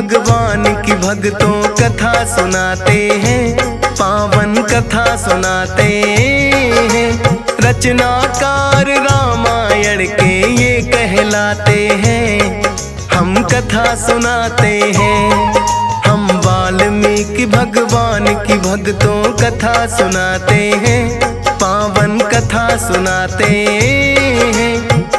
भगवान की भक्तों कथा सुनाते हैं, पावन कथा सुनाते हैं। रचनाकार रामायण के ये कहलाते हैं, हम कथा सुनाते हैं। हम वाल्मीकि भगवान की भक्तों कथा सुनाते हैं, पावन कथा सुनाते हैं।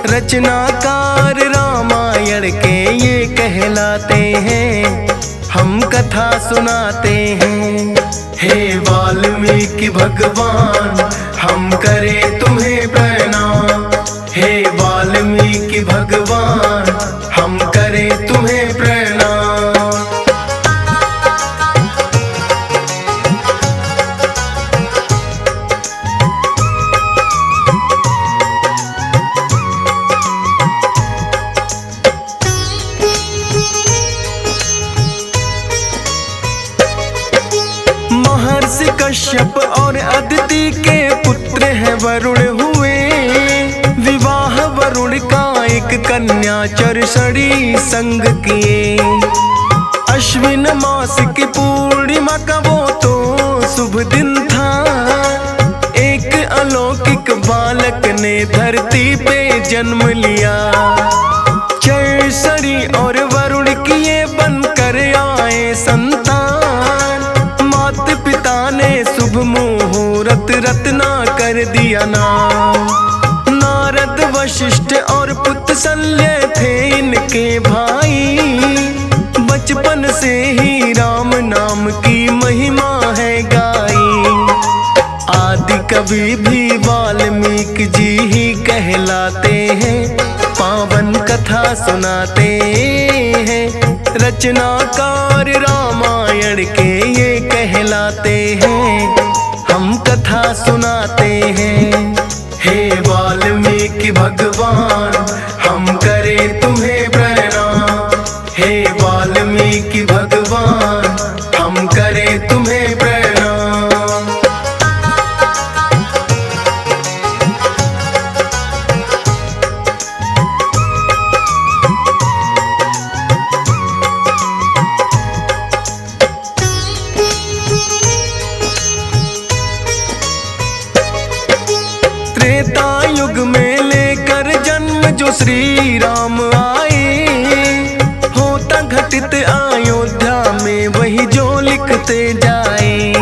रचनाकार रामायण के ये कहलाते हैं, हम कथा सुनाते हैं। हे वाल्मीकि भगवान हम करें तुम्हें प्रणाम, हे वाल्मीकि भगवान हम करें तुम्हें प्रणाम। महर्षि कश्यप और अदिति के पुत्र हैं वरुण हुए, विवाह वरुण का एक कन्या चरसड़ी संग किए। अश्विन मास की पूर्णिमा का वो तो शुभ दिन था, एक अलौकिक बालक ने धरती पे जन्म लिया। चरसड़ी और वरुण की ये बनकर आए संतान, माता पिता ने शुभ मुहूर्त रत्ना कर दिया नाम। नारद वशिष्ठ और पुत्र शल्य थे इनके भाई, बचपन से ही राम नाम की महिमा है गाई। आदि कवि भी वाल्मीकि जी ही कहलाते हैं, पावन कथा सुनाते हैं। रचनाकार रामायण के ये कहलाते हैं, हम कथा सुनाते हैं। हे वाल्मीकि भगवान हम करें तुम्हें प्रणाम, हे वाल्मीकि भगवान हम करें तुम्हें प्रणाम। त्रेता युग में लेकर जन्म जो श्री राम आए, होता घटित अयोध्या में वही जो लिखते जाए।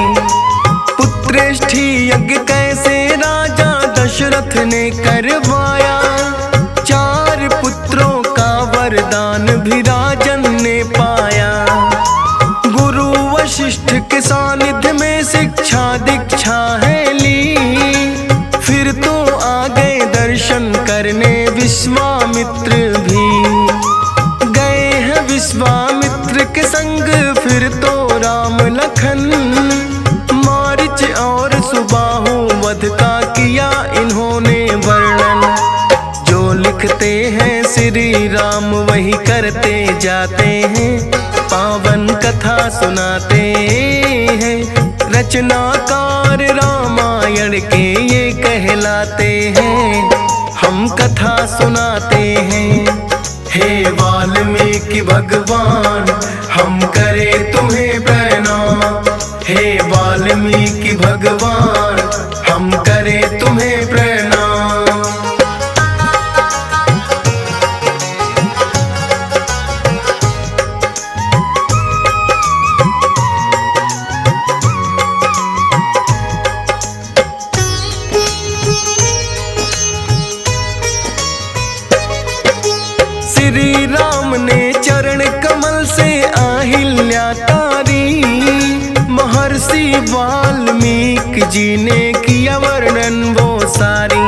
पुत्रेष्ठी यज्ञ कैसे राजा दशरथ ने करवाया, 4 पुत्रों का वरदान भी राजन ने पाया। गुरु वशिष्ठ के सानिध्य में शिक्षा दीक्षा है ली, फिर तो आ गए दर्शन करने विश्वामित्र भी। गए हैं विश्वामित्र के संग फिर तो राम लखन, मारीच और सुबाहु वध का किया इन्होंने वर्णन। जो लिखते हैं श्री राम वही करते जाते हैं, पावन कथा सुनाते हैं। रचनाकार रामायण के ये कहलाते हैं, हम कथा सुनाते हैं। हे वाल्मीकि भगवान हम करें तुम्हें प्रणाम, हे वाल्मीकि भगवान हम करें तुम्हें प्रणाम। श्री राम ने चरण कमल से अहिल्या तारी, महर्षि वाल्मीकि जी ने किया वर्णन वो सारी।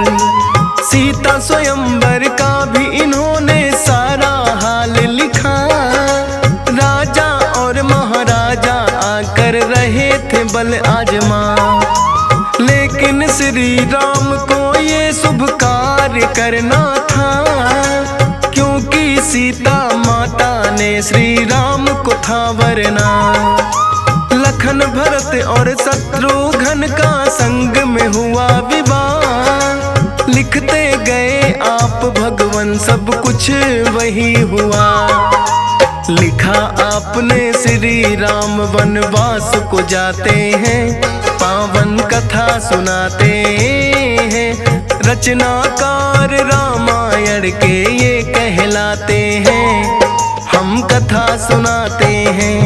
सीता स्वयंवर का भी इन्होंने सारा हाल लिखा, राजा और महाराजा आकर रहे थे बल आजमा। लेकिन श्री राम को ये शुभ कार्य करना था, क्योंकि सीता माता ने श्री राम को था वरना। लखन भरत और शत्रुघ्न का संग में हुआ विवाह, लिखते गए आप भगवान सब कुछ वही हुआ। लिखा आपने श्री राम वनवास को जाते हैं, पावन कथा सुनाते हैं। रचनाकार रामायण के ये कहलाते हैं, हम कथा सुनाते हैं।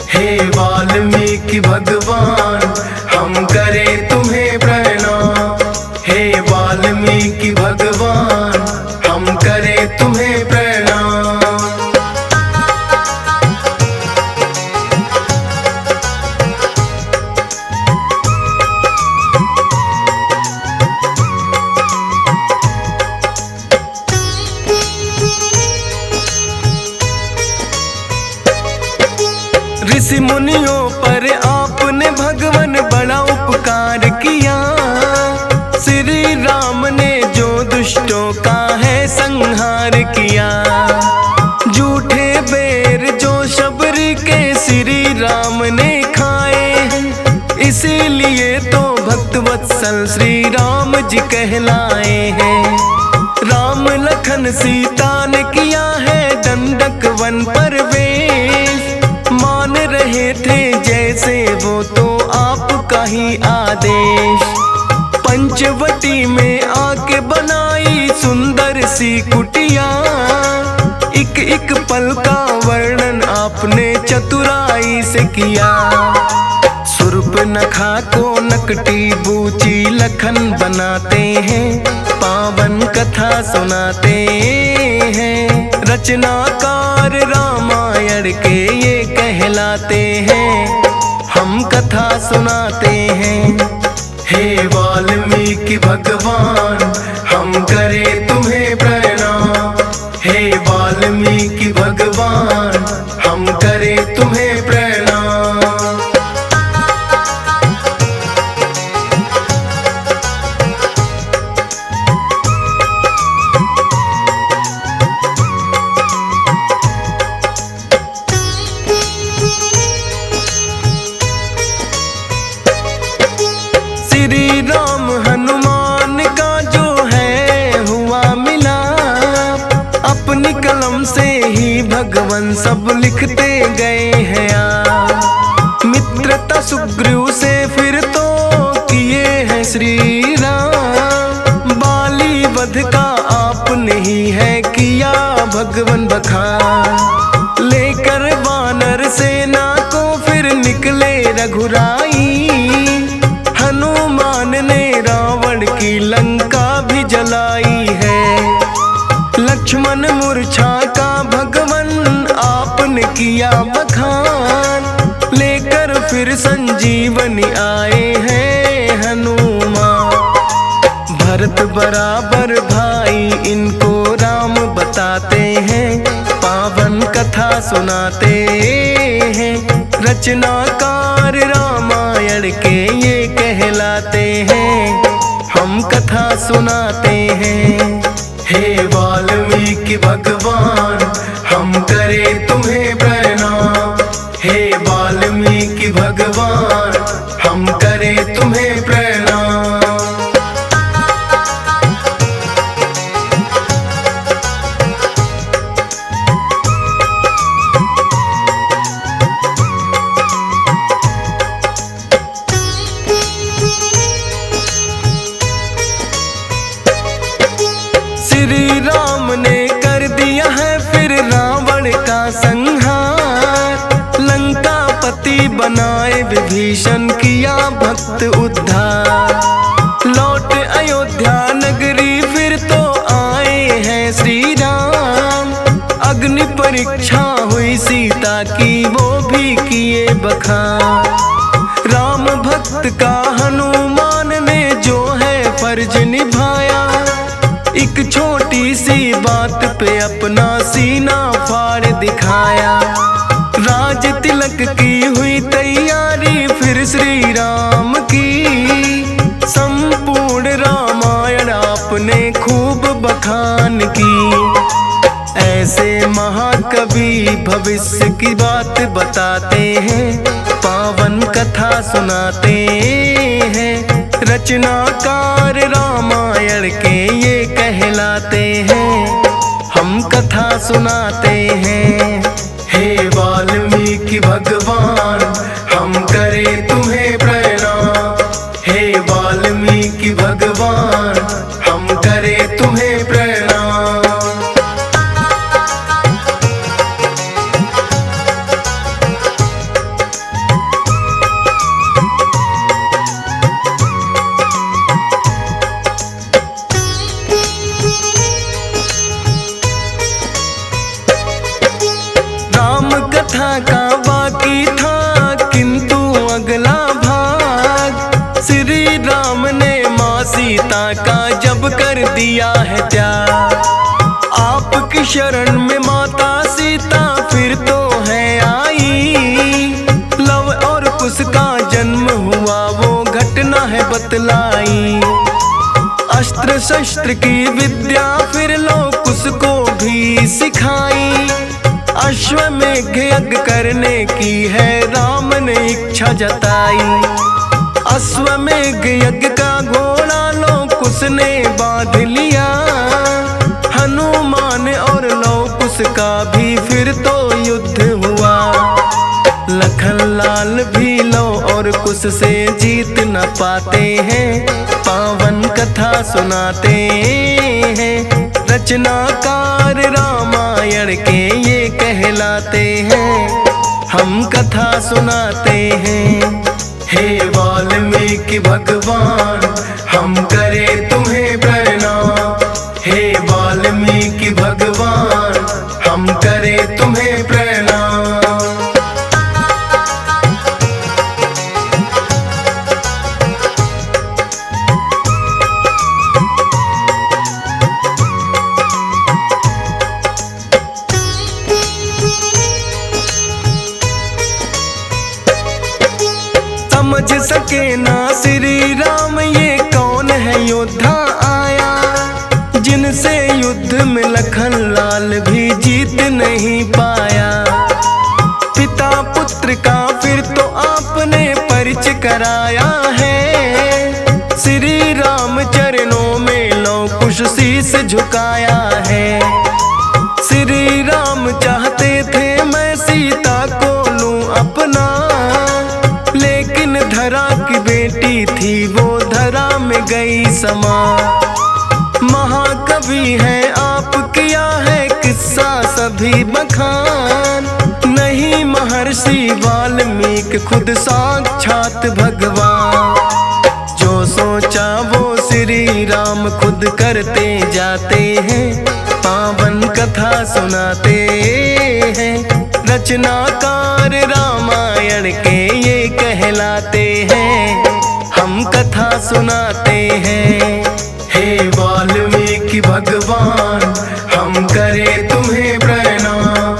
हे वाल्मीकि भगवान हम करें तुम्हें प्रणाम, हे वाल्मीकि भगवान हम करें तुम्हें प्रणाम। ऋषि मुनियों पर आपने भगवान बड़ा उपकार किया, श्री राम ने जो दुष्टों का है संहार किया। झूठे बेर जो शबरी के श्री राम ने खाए हैं, इसीलिए तो भक्त वत्सल श्री राम जी कहलाए हैं। राम लखन सीता ने किया है दंडक वन प्रवेश, मान रहे थे जैसे वो तो आपका ही आदेश। पंचवटी में आके बनाई सुंदर सी कुटिया, एक एक पल का वर्णन आपने चतुराई से किया। सूर्पनखा को नकटी बूची लखन बनाते हैं, पावन कथा सुनाते हैं। रचनाकार रामायण के ये कहलाते हैं, हम कथा सुनाते हैं। हे वाल्मीकि भगवान हम करें तुम्हें प्रणाम, हे वाल्मीकि भगवान हम करें तुम्हें प्रणाम। श्री राम हनुमान का जो है हुआ मिलाप, अपनी कलम से ही भगवान सब लिखते गए हैं आप। मित्रता सुग्रीव से फिर तो किए हैं श्री राम, बाली वध का आपने ही है किया भगवान बखान। लेकर वानर सेना को फिर निकले रघुराई, हनुमान ने रावण की लंका भी जलाई है। लक्ष्मण मूर्छा का भगवान आपने किया बखान, लेकर फिर संजीवनी आए हैं हनुमान। भरत बराबर भाई इनको राम बताते हैं, पावन कथा सुनाते हैं। रचनाकार रामायण के ये कहलाते हैं, हम कथा सुनाते हैं। हे वाल्मीकि भगवान हम करें तुम्हें प्रणाम, हे वाल्मीकि भगवान हम करें तुम्हें प्रणाम। श्री राम ने कर दिया है फिर रावण का संहार, लंकापति बनाए विभीषण किया भक्त उद्धार। लौट अयोध्या नगरी फिर तो आए हैं श्री राम, अग्नि परीक्षा हुई सीता की वो भी किए बखान। राम भक्त का हनुमान ने जो है फर्ज निभाया, एक छोटी सी बात पे अपना सीना फाड़ दिखाया। राज तिलक की हुई तैयारी फिर श्री राम की, संपूर्ण रामायण आपने खूब बखान की। ऐसे महाकवि भविष्य की बात बताते हैं, पावन कथा सुनाते हैं। रचनाकार रामायण के ये कहलाते हैं, हम कथा सुनाते हैं। हे वाल्मीकि भगवान हम करें तुम्हें प्रणाम। हे वाल्मीकि भगवान हम करें तुम्हें प्रणाम। राम कथा का बाकी था किंतु अगला भाग, श्री राम ने माँ सीता का जब कर दिया है त्याग। आपकी शरण में माता सीता फिर तो है आई, लव और कुश का जन्म हुआ वो घटना है बतलाई। अस्त्र शस्त्र की विद्या फिर लो कुश को भी सिखाई। अश्वमेघ यज्ञ करने की है राम ने इच्छा जताई। अश्वमेघ यज्ञ का घोड़ा लो कुश ने बांध लिया। हनुमान और लो कुश का भी फिर तो युद्ध हुआ। लखन लाल भी लो और कुश से जीत न पाते हैं, पावन कथा सुनाते हैं। रचनाकार रामायण के ये कहलाते हैं, हम कथा सुनाते हैं। हे वाल्मीकि भगवान हम करें तुम्हें प्रणाम। हे वाल्मीकि भगवान हम करें तुम्हें प्रणाम। समझ सके ना श्री राम ये कौन है योद्धा आया, जिनसे युद्ध में लखन लाल भी जीत नहीं पाया। पिता पुत्र का फिर तो आपने परिचय कराया है। श्री राम चरणों में लो कुश शीस झुकाया है। श्री राम चाहते थे मैं सीता को लूं अपना, लेकिन धरा की बेटी थी वो धरा में गई समा। महाकवि है आप किया है किस्सा सभी बखान, नहीं महर्षि वाल्मीकि खुद साक्षात भगवान। जो सोचा वो श्री राम खुद करते जाते हैं, पावन कथा सुनाते हैं। रचनाकार रामायण के ये कहलाते हैं, हम कथा सुनाते हैं। हे वाल्मीकि भगवान हम करें तुम्हें प्रणाम।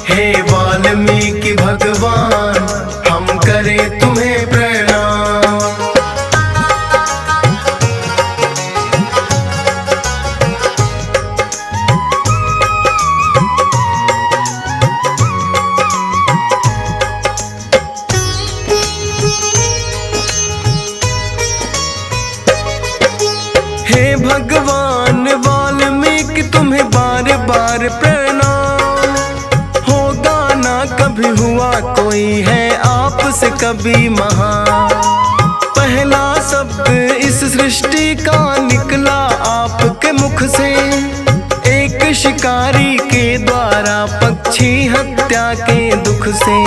हे वाल्मीकि भगवान हम करें तुम्हें प्रणाम। हे भगवान वाल्मीकि तुम्हें बार बार प्रणाम। होगा ना कभी हुआ कोई है आपसे कभी महान। पहला शब्द इस सृष्टि का निकला आपके मुख से, एक शिकारी के द्वारा पक्षी हत्या के दुख से।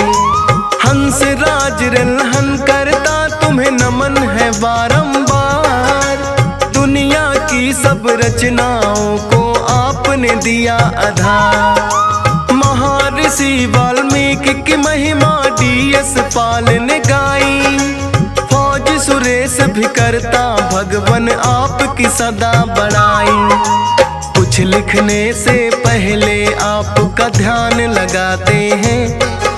हंस राज रिलहन करता तुम्हें नमन है बारंबार। दुनिया की सब रचनाओं को आपने दिया आधार। महर्षि वाल्मीकि की महिमा DS पाल ने गाई। फौज सुरेश भी करता भगवन आपकी सदा बड़ाई। कुछ लिखने से पहले आपका ध्यान लगाते हैं,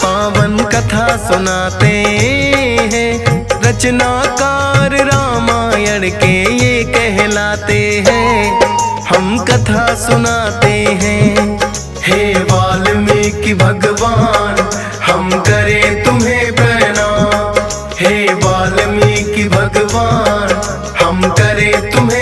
पावन कथा सुनाते हैं। रचनाकार रामायण के ये कहलाते हैं, हम कथा सुनाते हैं। हे वाल्मीकि भगवान हम करें तुम्हें प्रणाम। हे वाल्मीकि भगवान हम करें तुम्हें